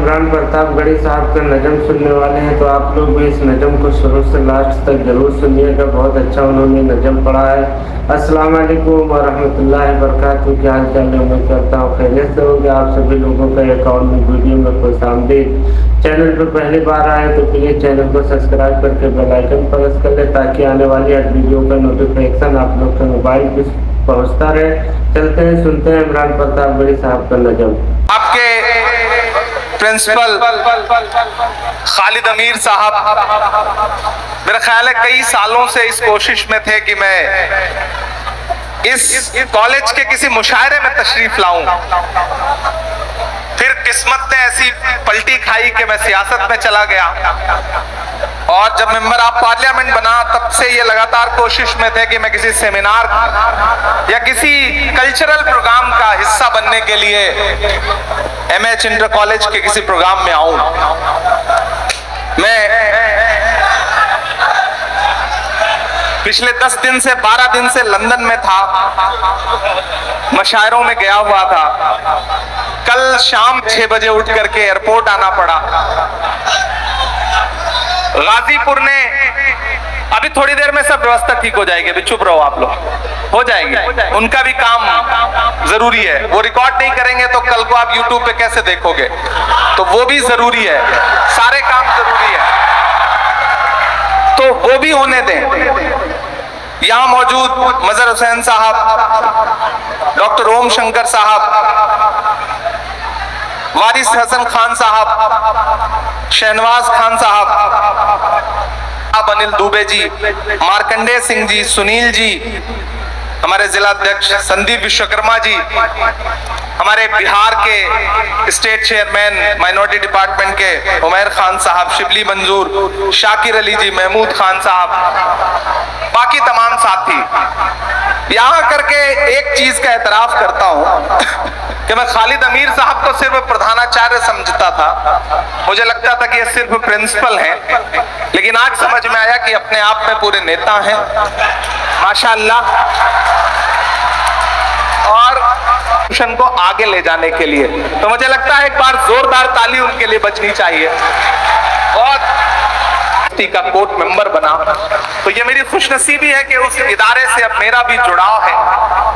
इमरान प्रतापगढ़ी साहब का नज़म सुनने वाले हैं, तो आप लोग भी इस नज़म को शुरू से लास्ट तक जरूर सुनिएगा। बहुत अच्छा उन्होंने नज़म पढ़ा है। अस्सलाम वालेकुम व रहमतुल्लाहि व बरकातहू। क्या हाल चाल है? उम्मीद करता हूँ खैरियत से होगा। आप सभी लोगों का अकाउंट में वीडियो में खुशामदीद। चैनल पर पहली बार आए तो प्लीज़ चैनल को सब्सक्राइब करके बेल आइकन प्रेस कर ले, ताकि आने वाली हर वीडियो का नोटिफिकेशन आप लोग के मोबाइल पर पहुँचता रहे। चलते हैं, सुनते हैं इमरान प्रतापगढ़ी साहब का नज़म। आपके प्रिंसिपल खालिद अमीर साहब मेरा ख्याल है कई सालों से इस कोशिश में थे कि मैं इस कॉलेज के किसी मुशायरे में तशरीफ लाऊं। फिर किस्मत ने ऐसी पलटी खाई कि मैं सियासत में चला गया, और जब मेंबर ऑफ पार्लियामेंट बना तब से ये लगातार कोशिश में थे कि मैं किसी सेमिनार या किसी कल्चरल प्रोग्राम का हिस्सा बनने के लिए एमएच इंटर कॉलेज के किसी प्रोग्राम में आऊं। मैं पिछले 10 दिन से 12 दिन से लंदन में था, मशायरों में गया हुआ था। कल शाम 6 बजे उठ करके एयरपोर्ट आना पड़ा। गाजीपुर ने अभी थोड़ी देर में सब व्यवस्था ठीक हो जाएगी, अभी चुप रहो आप लोग, हो जाएगी। उनका भी काम जरूरी है, वो रिकॉर्ड नहीं करेंगे तो कल को आप यूट्यूब पे कैसे देखोगे, तो वो भी जरूरी है, सारे काम जरूरी है, तो वो भी होने दें। यहाँ मौजूद मजहर हुसैन साहब, डॉक्टर ओम शंकर साहब, वारिस हसन खान साहब, शहनवाज खान साहब, अनिल दुबे जी, मार्कंडेय सिंह जी, सुनील जी, हमारे जिला अध्यक्ष संदीप विश्वकर्मा जी, हमारे बिहार के स्टेट चेयरमैन माइनॉरिटी डिपार्टमेंट के उमैर खान साहब, शिबली मंजूर, शाकिर अली जी, महमूद खान साहब, बाकी तमाम साथी। यहाँ करके एक चीज का एतराफ करता हूँ कि मैं खालिद अमीर साहब को सिर्फ प्रधानाचार्य समझता था, मुझे लगता था कि ये सिर्फ प्रिंसिपल हैं, लेकिन आज समझ में आया कि अपने आप में पूरे नेता हैं माशाअल्लाह, और मिशन को आगे ले जाने के लिए तो मुझे लगता है एक बार जोरदार ताली उनके लिए बजनी चाहिए। और का कोर्ट मेंबर बना, तो ये मेरी खुशनसीबी है कि उस इदारे से अब मेरा भी जुड़ाव है।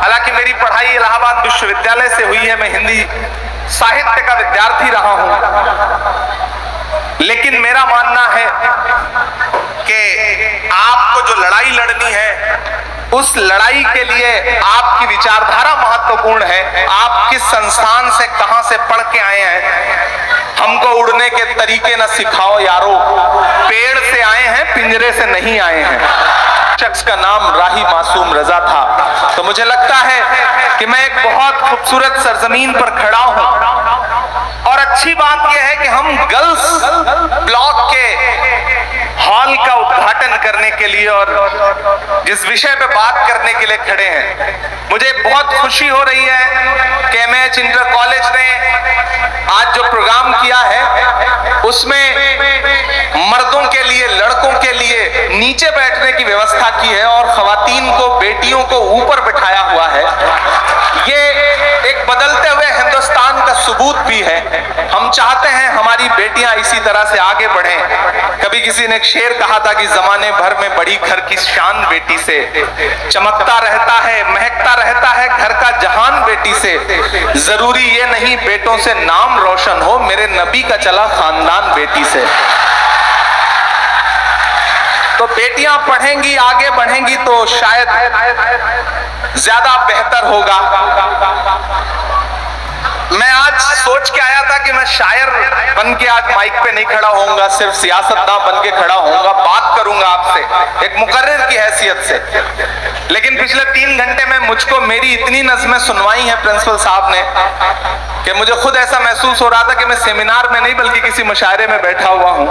हालांकि मेरी पढ़ाई इलाहाबाद विश्वविद्यालय से हुई है, मैं हिंदी साहित्य का विद्यार्थी रहा हूं, लेकिन मेरा मानना है कि आपको जो लड़ाई लड़नी है उस लड़ाई के लिए आपकी विचारधारा महत्वपूर्ण है। आप किस संस्थान से कहां से पढ़ के आए हैं, हमको उड़ने के तरीके न सिखाओ यारो, पेड़ से आए हैं पिंजरे से नहीं आए हैं। शख्स का नाम राही मासूम रजा था, तो मुझे लगता है कि मैं एक बहुत खूबसूरत सरजमीन पर खड़ा हूं, और अच्छी बात यह है कि हम गर्ल्स ब्लॉक के हॉल का उद्घाटन करने के लिए और जिस विषय पे बात करने के लिए खड़े हैं, मुझे बहुत खुशी हो रही है कि एमएच इंटर कॉलेज ने आज जो प्रोग्राम किया है उसमें मर्दों के लिए, लड़कों के लिए नीचे बैठने की व्यवस्था की है और खवातीन को, बेटियों को ऊपर बिठाया हुआ है। ये एक बदलते हुए हिंदुस्तान का सबूत भी है। हम चाहते हैं हमारी बेटियां इसी तरह से आगे बढ़ें। कभी किसी ने एक शेर कहा था कि जमाने भर में बड़ी घर की शान बेटी से, चमकता रहता है, महकता रहता है घर का जहान बेटी से, जरूरी ये नहीं बेटों से नाम रोशन हो, मेरे नबी का चला खानदान बेटी से। तो बेटियां पढ़ेंगी, आगे बढ़ेंगी तो शायद ज्यादा बेहतर होगा। मैं आज सोच के आया था कि मैं शायर बन के आज माइक पे नहीं खड़ा होऊंगा, सिर्फ सियासतदान बन के खड़ा होऊंगा, बात करूंगा आपसे एक मुकर्रिर की हैसियत से, लेकिन पिछले 3 घंटे में मुझको मेरी इतनी नज़्में सुनवाई हैं प्रिंसिपल साहब ने कि मुझे खुद ऐसा महसूस हो रहा था कि मैं सेमिनार में नहीं बल्कि किसी मुशायरे में बैठा हुआ हूं।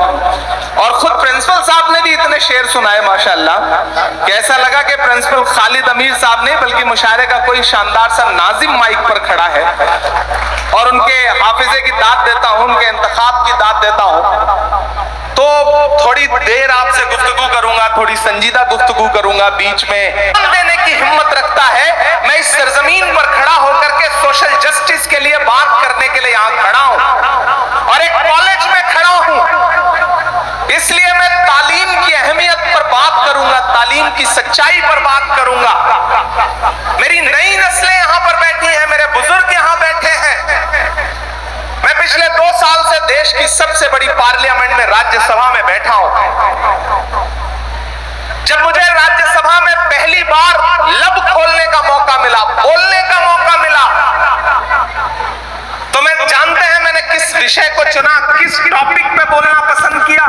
और खुद प्रिंसिपल साहब ने भी इतने शेर सुनाए माशाअल्लाह कि ऐसा लगा कि प्रिंसिपल खालिद अमीर साहब नहीं बल्कि मुशायरे का कोई शानदार सा नाजिम माइक पर खड़ा है, और उनके हाफिजे की दाद देता हूं, उनके इंतखाब की दाद देता हूं। तो थोड़ी देर आपसे गुफ्तगू करूंगा, थोड़ी संजीदा गुफ्तगू करूंगा, बीच में देने की हिम्मत रखता है। मैं इस सरजमीन पर खड़ा होकर के सोशल जस्टिस के लिए बात करने के लिए यहाँ खड़ा हूं, और एक मेरी नई नस्लें यहां पर बैठी हैं, मेरे बुजुर्ग यहां बैठे हैं। मैं पिछले 2 साल से देश की सबसे बड़ी पार्लियामेंट में राज्यसभा में बैठा हूं। जब मुझे राज्यसभा में पहली बार लब खोलने का मौका मिला, बोलने का मौका मिला, तो मैं जानते हैं मैंने किस विषय को चुना, किस टॉपिक पे बोलना पसंद किया।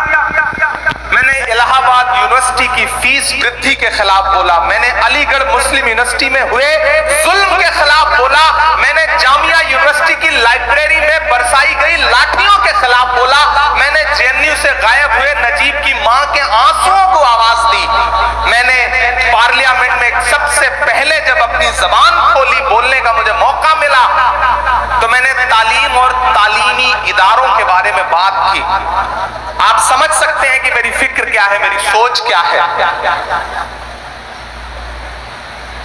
मैंने इलाहाबाद यूनिवर्सिटी की फीस वृद्धि के खिलाफ बोला, मैंने अलीगढ़ मुस्लिम यूनिवर्सिटी में हुए जुल्म के खिलाफ बोला, मैंने जामिया यूनिवर्सिटी की लाइब्रेरी में बरसाई गई लाठियों के खिलाफ बोला, मैंने जेएनयू से गायब हुए नजीब की मां के आंसुओं को आवाज दी। मैंने पार्लियामेंट में सबसे पहले जब अपनी जबान खोली, बोलने का मुझे मौका मिला, तो मैंने तालीम और तालीमी इदारों के बारे में बात की। आप समझ सकते हैं कि मेरी फिक्र क्या है, मेरी सोच क्या है।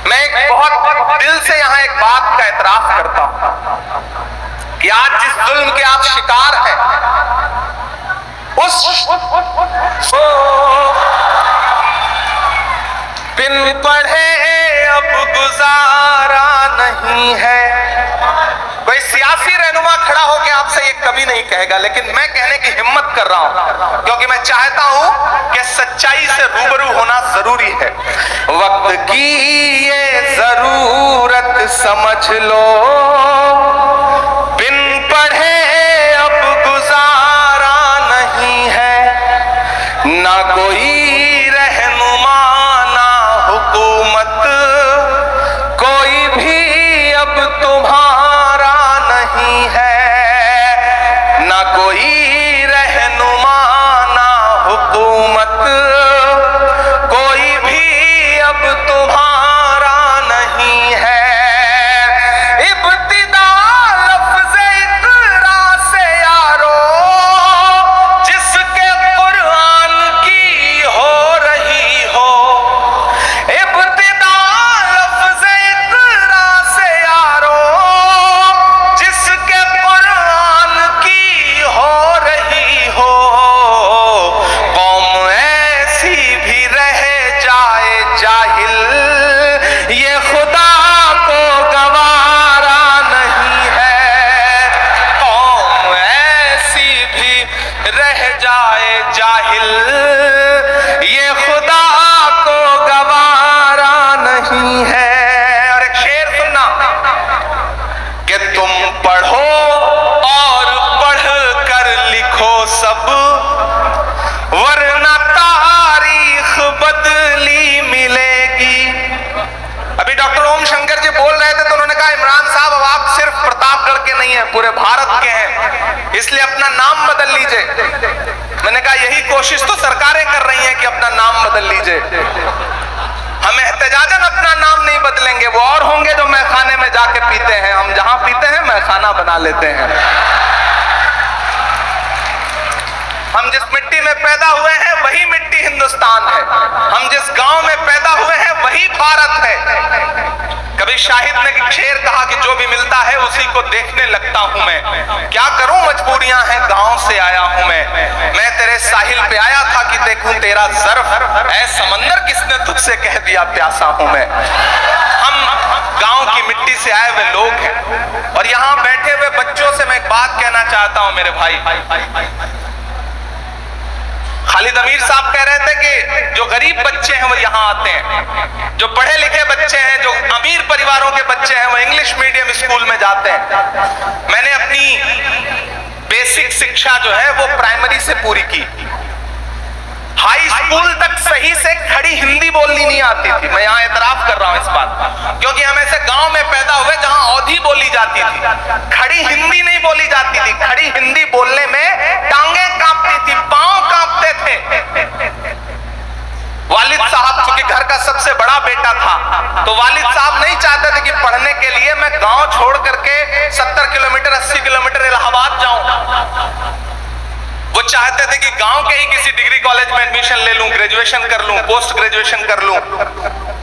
मैं एक बहुत दिल से यहां एक बात का एतराफ करता हूं कि आज जिस जुल्म के आप शिकार हैं, उस बिन पढ़े अब गुजारा नहीं है। कोई सियासी रहनुमा खड़ा होकर आपसे ये कभी नहीं कहेगा, लेकिन मैं कहने की हिम्मत कर रहा हूं क्योंकि मैं चाहता हूं कि सच्चाई से रूबरू होना जरूरी है। वक्त की ये जरूरत समझ लो, बिन पढ़े अब गुजारा नहीं है। ना कोई रहनुमा ना हुकूमत, कोई भी अब तुम्हारा नहीं है। ना कोई रहनुमा ना हुकूमत, कोई भी अब तुम्हारा नहीं है। इब्तिदा लफ्ज़ इक़रा से यारो, जिसके कुरान की हो रही हो। इब्तिदा लफ्ज़ इक़रा से यारो, जिसके कुरान की हो रही हो। कौम ऐसी भी रह जाए जाहिल, ये खुदा को गवारा नहीं है। कौम ऐसी भी रह जाए जाहिल, ये खुदा को गवारा नहीं है। और एक शेर सुनना कि तुम पढ़ो और पढ़ कर लिखो सब, वरना तारीख बदली मिलेगी। अभी डॉक्टर ओम शंकर जी बोल रहे थे तो उन्होंने कहा इमरान साहब अब आप सिर्फ प्रतापगढ़ के नहीं हैं, पूरे भारत के हैं, इसलिए अपना नाम बदल लीजिए। मैंने कहा यही कोशिश तो सरकारें कर रही हैं कि अपना नाम बदल लीजिए। हम एहतजाजन अपना नाम नहीं बदलेंगे, वो और होंगे जो मैखाने में जाके पीते हैं, हम जहां पीते हैं मैखाना बना लेते हैं। हम जिस मिट्टी में पैदा हुए हैं वही मिट्टी हिंदुस्तान है, हम जिस गांव में पैदा हुए हैं वही भारत है। कभी शाहिद ने शेर कहा कि जो भी मिलता है उसी को देखने लगता हूं मैं, क्या करूं मजबूरियां हैं गांव से आया हूं मैं तेरे साहिल पे आया था कि देखूं तेरा ज़र्फ, ऐ समंदर किसने तुझसे कह दिया प्यासा हूं मैं। हम गांव की मिट्टी से आए हुए लोग हैं और यहाँ बैठे हुए बच्चों से मैं एक बात कहना चाहता हूं मेरे भाई। खालिद अमीर साहब कह रहे थे कि जो गरीब बच्चे हैं वो यहाँ आते हैं, जो पढ़े लिखे बच्चे हैं, जो अमीर परिवारों के बच्चे हैं वो इंग्लिश मीडियम स्कूल में जाते हैं। मैंने अपनी बेसिक शिक्षा जो है वो प्राइमरी से पूरी की, हाई स्कूल तक सही से खड़ी हिंदी बोलनी नहीं आती थी। मैं यहाँ एतराफ कर रहा हूँ इस बात, क्योंकि हम ऐसे गांव में पैदा हुए जहां औधी बोली जाती थी, खड़ी हिंदी नहीं बोली जाती थी। खड़ी हिंदी बोलने में टांगे कांपती थी, पांव कांपते थे। वालिद साहब चूंकि घर का सबसे बड़ा बेटा था तो वालिद साहब नहीं चाहते थे कि पढ़ने के लिए मैं गांव छोड़ करके 70 किलोमीटर 80 किलोमीटर इलाहाबाद जाऊं। वो चाहते थे कि गांव के ही किसी डिग्री कॉलेज में एडमिशन ले लूं, ग्रेजुएशन कर लूं, पोस्ट ग्रेजुएशन कर लूं,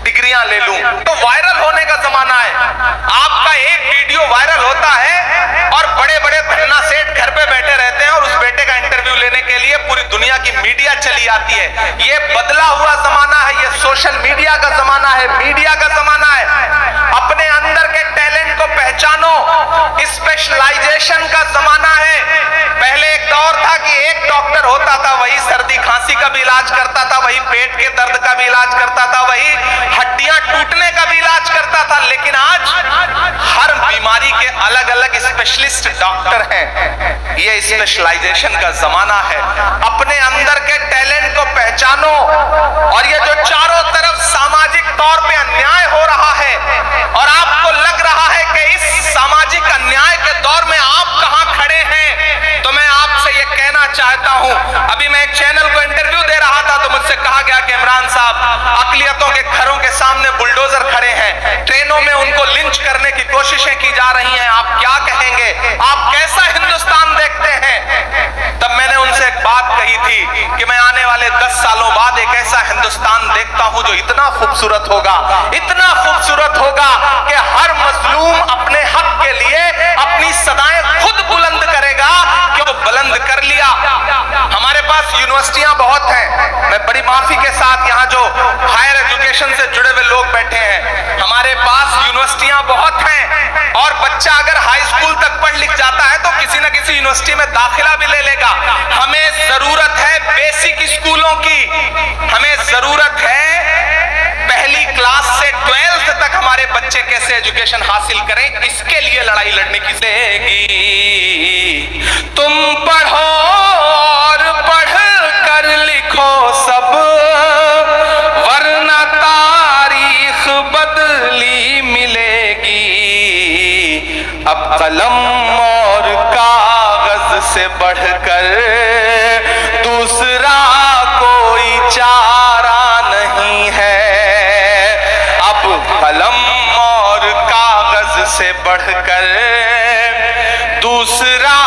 डिग्रियां ले लूं। तो वायरल होने का जमाना है, आपका एक वीडियो वायरल होता है और बड़े बड़े धन्ना सेठ घर पे बैठे रहते हैं और उस बेटे का इंटरव्यू लेने के लिए पूरी दुनिया की मीडिया चली आती है। ये बदला हुआ जमाना है, ये सोशल मीडिया का जमाना है, मीडिया का जमाना है। पहचानो। स्पेशलाइजेशन का जमाना है। पहले एक दौर था कि एक डॉक्टर होता था, वही सर्दी खांसी का भी इलाज करता था, वही पेट के दर्द का भी इलाज करता था, वही हड्डियां टूटने का भी इलाज करता था। लेकिन आज हर बीमारी के अलग अलग स्पेशलिस्ट डॉक्टर हैं। ये स्पेशलाइजेशन का जमाना है। अपने अंदर के टैलेंट को पहचानो। और ये जो चारों तरफ सामाजिक तौर पे अन्याय हो रहा है और आपको लग रहा है कि इस सामाजिक अन्याय के दौर में आप कहां खड़े हैं, तो मैं आपसे ये कहना चाहता हूं। अभी मैं एक चैनल को इंटरव्यू दे रहा था तो मुझसे कहा गया कि इमरान साहब, अकलियतों के घरों के सामने बुलडोजर खड़े हैं, ट्रेनों में उनको लिंच करने की कोशिशें की जा रही हैं, आप क्या कहेंगे, आप कैसा हिंदुस्तान देखते हैं? तब मैंने उनसे एक बात कही थी कि मैं आने वाले 10 सालों बाद एक ऐसा हिंदुस्तान देखता हूं जो इतना खूबसूरत होगा, इतना खूबसूरत होगा कि हर मजलूम अपने हक के लिए अपनी सदाएं खुद बुलंद करेगा। क्यों बुलंद कर लिया? हमारे पास यूनिवर्सिटियां बहुत हैं। मैं बड़ी माफी के साथ यहाँ जो हायर एजुकेशन से जुड़े हुए लोग बैठे हैं, हमारे पास यूनिवर्सिटियां बहुत हैं और बच्चा अगर हाई स्कूल तक पढ़ लिख जाता है तो किसी न किसी यूनिवर्सिटी में दाखिला भी ले लेगा। हमें जरूरत है बेसिक स्कूलों की, हमें जरूरत है पहली क्लास से 12th तक हमारे बच्चे कैसे एजुकेशन हासिल करें, इसके लिए लड़ाई लड़ने की लेगी। तुम पढ़ो और पढ़ कर लिखो सब, वरना तारीख बदली मिलेगी। अब कलम और कागज से बढ़कर दूसरा कोई चारा नहीं है। अब कलम और कागज से बढ़कर दूसरा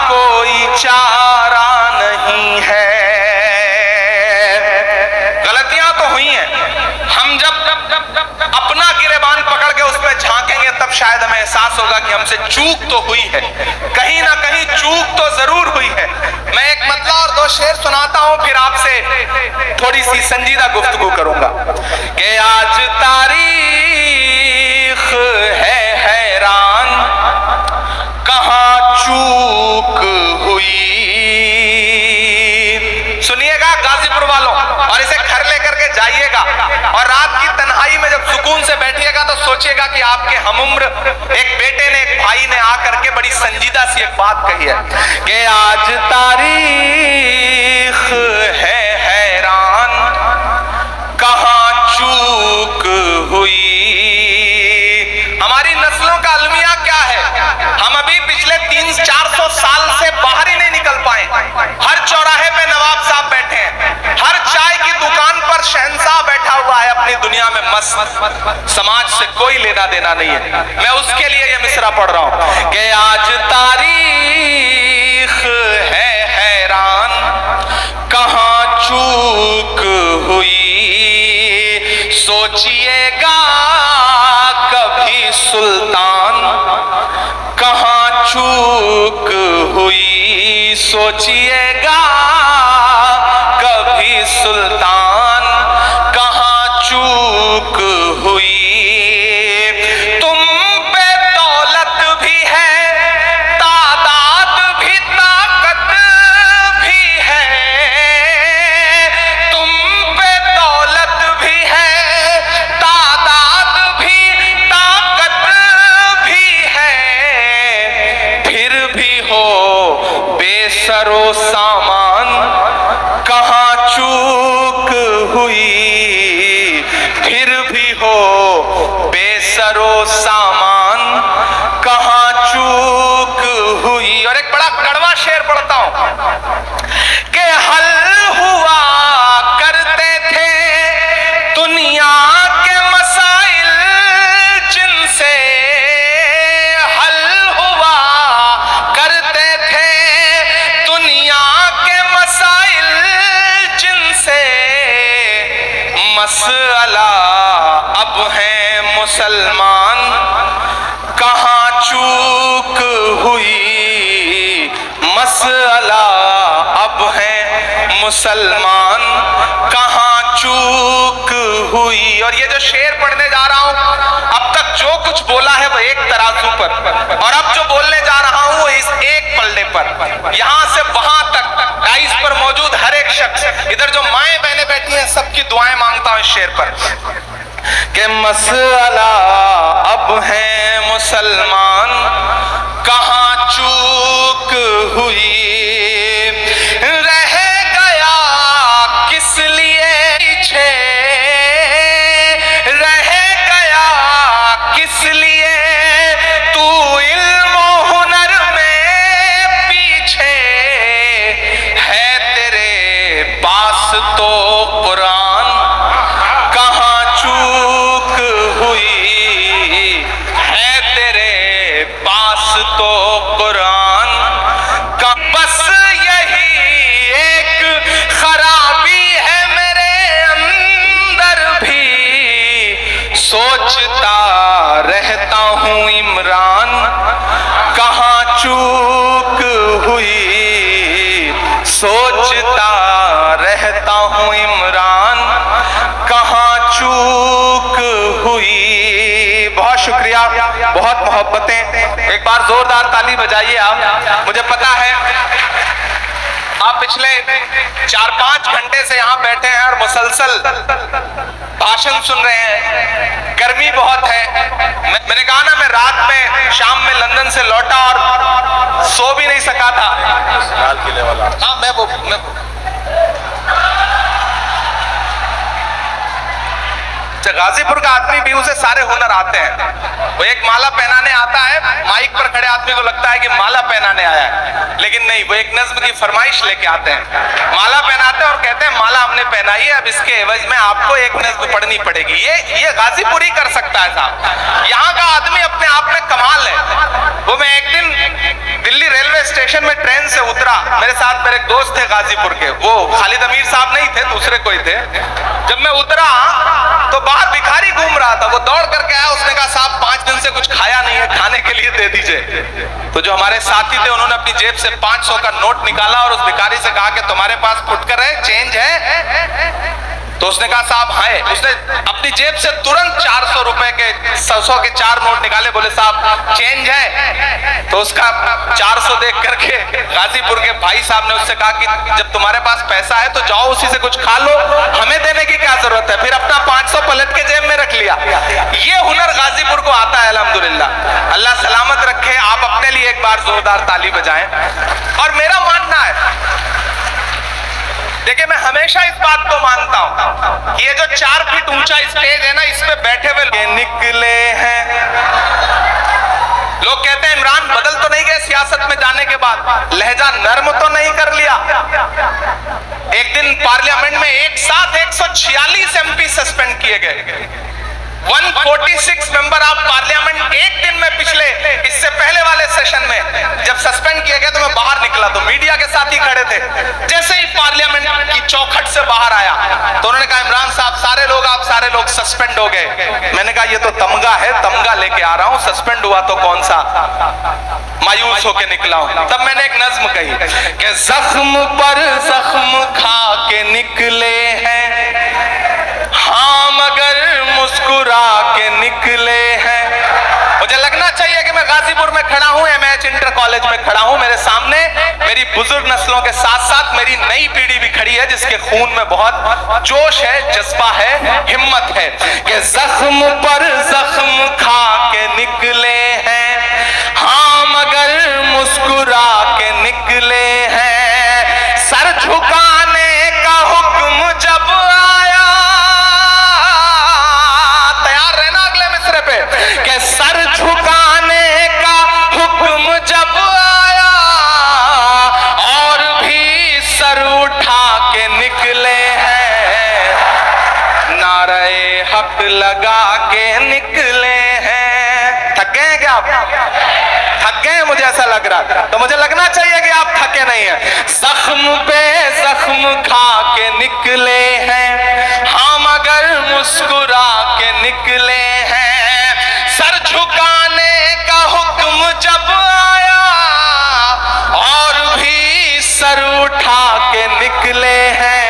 कोई चारा नहीं है। गलतियां तो हुई हैं, हम जब अपना गिरेबान पकड़ के उसमें झांकेंगे तब शायद हमें एहसास होगा कि हमसे चूक तो हुई है, कहीं ना कहीं चूक तो जरूर हुई है। मैं एक मतला और 2 शेर सुनाता हूं, फिर आपसे थोड़ी सी संजीदा गुफ्तगू करूंगा कि आज तारीख है हैरान, कहां चूक हुई। सुनिएगा गाजीपुर वालों, और इसे घर लेकर के जाइएगा और रात की तन्हाई में जब सुकून से बैठिएगा तो सोचिएगा कि आपके हमउम्र एक बेटे ने, एक भाई ने आकर के बड़ी संजीदा सी एक बात कही है कि आज तारीख है हैरान, कहां चूक हुई। हमारी नस्लों का अलमिया क्या है? हम अभी पिछले 300-400 साल से बाहर ही नहीं निकल पाए। हर चौराहे पे नवाब साहब बैठे हैं, हर चाय की दुकान पर शहंशाह बैठा हुआ है अपनी दुनिया में मस्त। समाज से कोई लेना देना नहीं है। मैं उसके लिए ये मिसरा पढ़ रहा हूं कि आज तारीख है हैरान, कहां चूक हुई। सोचिएगा कभी सुल्तान, कहां चूक हुई। सोचिएगा कभी सुल्तान, कहां चूक हुई। तुम पे दौलत भी है, तादाद भी, ताकत भी है। तुम पे दौलत भी है, तादाद भी, ताकत भी है। फिर भी हो बेसरो सामान, कहां चूक हुई। फिर भी हो बेसरो सामान, कहां चूक हुई। और एक बड़ा कड़वा शेर पढ़ता हूं कि हल हुआ करते थे दुनिया के मसाइल जिनसे, हल हुआ करते थे दुनिया के मसाइल जिनसे। मसला अब है मुसलमान, कहां चूक हुई। मसला अब है मुसलमान, कहां चूक हुई। और ये जो शेर पढ़ने जा रहा हूं, अब तक जो कुछ बोला है वो एक तराजू पर, शेर पर कि मसला अब है मुसलमान कहाँ चूक हुई, रह गया किस लिए पीछे, रह गया किस लिए तू इल्म हुनर में पीछे, है तेरे पास तो कुरान कहाँ चूक हुई, है तेरे पास तो कुरान का, बस यही एक खराबी है मेरे अंदर भी, सोचता रहता हूँ इमरान कहाँ चूक हुई, सोचता रहता हूँ इमरान कहाँ चूक हुई। बहुत शुक्रिया, बहुत मोहब्बतें, एक बार जोरदार ताली बजाइए आप। मुझे पता है आप पिछले 4-5 घंटे से यहाँ बैठे हैं और मुसलसल भाषण सुन रहे हैं, गर्मी बहुत है। मैंने कहा ना, मैं रात में शाम में लंदन से लौटा और सो भी नहीं सका था। लाल किले वाला, हाँ मैं वो गाजीपुर का आदमी भी, उसे सारे हुनर आते हैं। वो एक माला पहनाने आता है, माइक पर खड़े आदमी को लगता है कि माला पहनाने आया है, लेकिन नहीं, वो एक नज्म की फरमाइश लेके आते हैं। माला पहनाते हैं और कहते हैं माला हमने पहनाई है, अब इसके एवज में आपको एक नज्म पढ़नी पड़ेगी। ये गाजीपुर ही कर सकता है साहब। यहाँ का आदमी अपने आप में कमाल है। वो मैं एक दिन दिल्ली रेलवे स्टेशन में ट्रेन से उतरा, मेरे साथ मेरे दोस्त थे गाजीपुर के, वो खालिद अमीर साहब नहीं थे, दूसरे कोई थे। जब मैं उतरा तो बाहर भिखारी घूम रहा था, वो दौड़ करके आया, उसने कहा साहब 5 दिन से कुछ खाया नहीं है, खाने के लिए दे दीजिए। तो जो हमारे साथी थे उन्होंने अपनी जेब से 500 का नोट निकाला और उस भिखारी से कहा कि तुम्हारे पास फुटकर है, चेंज है? तो उसने कहा साहब है। उसने अपनी जेब से तुरंत 400 रुपए के 100 के 4 नोट निकाले, बोले साहब चेंज है? तो उसका 400 देख करके गाजीपुर के भाई साहब ने उससे कहा कि जब तुम्हारे पास पैसा है तो जाओ उसी से कुछ खा लो, हमें देने की क्या जरूरत है। फिर अपना 500 पलट के जेब में रख लिया। ये हुनर गाजीपुर को आता है, अल्हम्दुलिल्लाह। अल्लाह सलामत रखे। आप अपने लिए एक बार जोरदार ताली बजाएं। और मेरा मानना है, देखिए मैं हमेशा इस बात को मानता हूं कि ये जो 4 फीट ऊंचा स्टेज है ना, इस पे बैठे हुए निकले हैं। लोग कहते हैं इमरान बदल तो नहीं गए सियासत में जाने के बाद, लहजा नर्म तो नहीं कर लिया? एक दिन पार्लियामेंट में एक साथ 146 एमपी सस्पेंड किए गए। 146 मेंबर ऑफ पार्लियामेंट एक दिन में, पिछले इससे पहले वाले सेशन में जब सस्पेंड किया गया तो मैं बाहर निकला तो मीडिया के साथ ही खड़े थे। जैसे ही पार्लियामेंट की चौखट से बाहर आया तो उन्होंने कहा इमरान साहब आप सारे लोग सस्पेंड हो गए। मैंने कहा ये तो तमगा है, तमगा लेके आ रहा हूं, सस्पेंड हुआ तो कौन सा, मायूस होके निकला हूं। तब मैंने एक नज्म कही कि जख्म पर जख्म खा के निकले हैं, हाँ मगर मुस्कुरा के निकले हैं। मुझे लगना चाहिए कि मैं गाजीपुर में खड़ा हूं, एमएच इंटर कॉलेज में खड़ा हूं, मेरे सामने मेरी बुजुर्ग नस्लों के साथ साथ मेरी नई पीढ़ी भी खड़ी है जिसके खून में बहुत जोश है, जज्बा है, हिम्मत है। कि जख्म पर जख्म खा के निकले हैं, हाँ मगर मुस्कुरा के निकले हैं। सर झुकाने का हुक्म जब आया, तैयार रहना अगले मिसरे पे, कि सर झुकाने का हुक्म जब आया और भी सर उठा के निकले हैं, नारे हक लगा के निकले हैं। थक गए हैं क्या आप? थक गए? मुझे ऐसा लग रहा, तो मुझे लगना चाहिए कि आप थके नहीं हैं। जख्म पे जख्म खा के निकले हैं, हाँ मगर मुस्कुरा के निकले हैं। सर झुकाने का हुक्म जब आया और भी सर उठा के निकले हैं,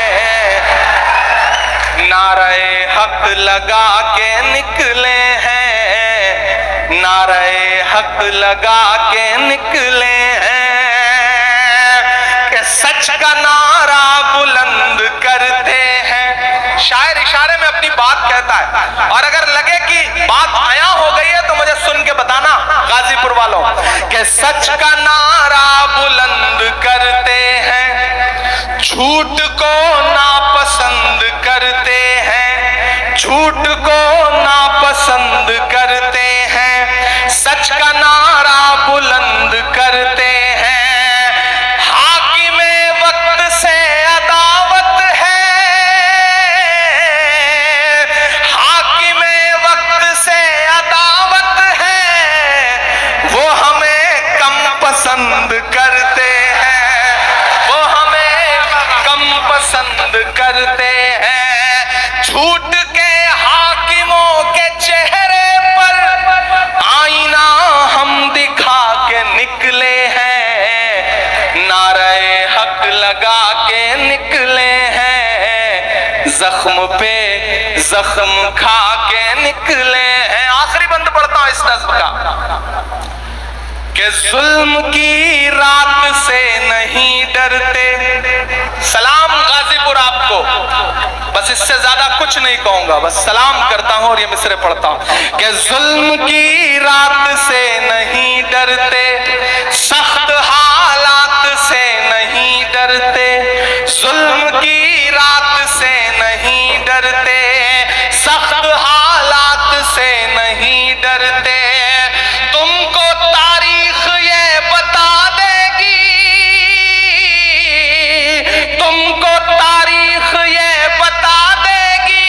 नारे हक लगा के निकले हैं, नारे हक लगा के निकले हैं। कि सच का नारा बुलंद करते हैं, शायर इशारे में अपनी बात कहता है। और अगर लगे कि बात आया हो गई है तो मुझे सुन के बताना गाजीपुर वालों कि सच का नारा बुलंद करते हैं, झूठ को नापसंद करते हैं, झूठ को नापसंद करते हैं, सच का नारा बुलंद करते हैं। हाकिमे वक्त से अदावत है, हाकिमे वक्त से अदावत है, वो हमें कम पसंद करते हैं, वो हमें कम पसंद करते हैं। झूठ के हाकिमों के चेहरे पर आईना हम दिखा के निकले हैं, नारे हक लगा के निकले हैं, जख्म पे जख्म खा के निकले हैं। आखिरी बंद पढ़ता हूं इस नज़्म का कि जुल्म की रात से नहीं डरते। सलाम गाजीपुर आपको, बस इससे ज्यादा कुछ नहीं कहूंगा, बस सलाम करता हूं और ये मिसरे पढ़ता हूं कि जुल्म की रात से नहीं डरते, सख्त हालात से नहीं डरते, जुल्म की रात से नहीं डरते, सख्त हालात से नहीं डरते। तुमको तारीख ये बता देगी, तुमको तारीख ये बता देगी,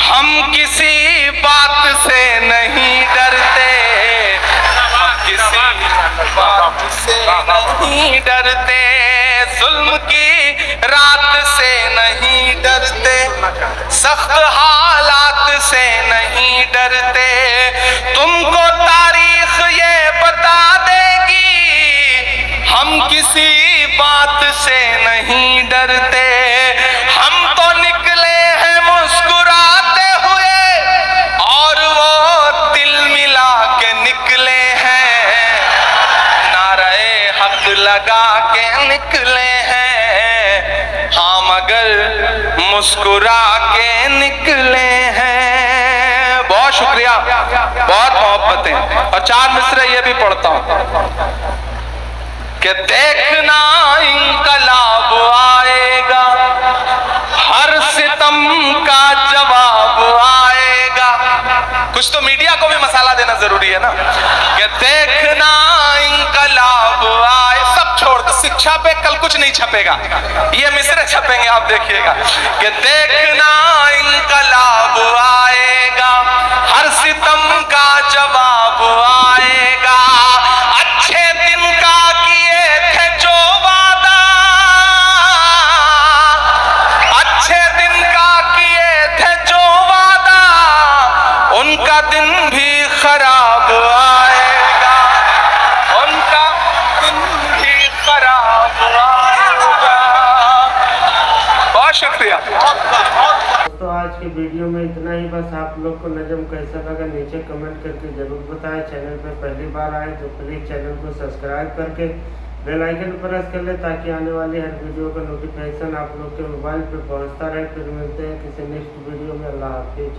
हम किसी बात से नहीं डरते, किसी बात से नहीं डरते, जुल्म की रात से नहीं डरते, सख्त हालात से नहीं डरते। तुमको तारीख ये बता देगी, हम किसी बात से नहीं डरते। हम तो निकले हैं मुस्कुराते हुए और वो तिल मिला के निकले हैं, नारे हक लगा के निकले हैं, हाँ मगर मुस्कुरा के निकले हैं। बहुत शुक्रिया, बहुत मोहब्बतें। और चार मिसरे ये भी पढ़ता हूं कि देखना इंकलाब आएगा, हर सितम का जवाब आएगा। कुछ तो मीडिया को भी मसाला देना जरूरी है ना, कि देखना इंकलाब आए। सब छोड़ दो, शिक्षा पे कल कुछ नहीं छपेगा, ये मिसरे छपेंगे, आप देखिएगा कि देखना इंकलाब आएगा, हर सितम का जवाब आएगा। अच्छे दिन का किए थे जो वादा, अच्छे दिन का किए थे जो वादा, उनका दिन भी खराब आएगा, उनका दिन भी खराब आएगा। बहुत शुक्रिया दोस्तों, आज की वीडियो में इतना ही। बस आप लोग को नज़म कैसा लगा नीचे कमेंट करके ज़रूर बताएं। चैनल पर पहली बार आए तो प्लीज़ चैनल को सब्सक्राइब करके बेल आइकन प्रेस कर ले, ताकि आने वाली हर वीडियो का नोटिफिकेशन आप लोग के मोबाइल पर पहुंचता रहे। फिर मिलते हैं किसी नेक्स्ट वीडियो में। अल्लाह हाफिज।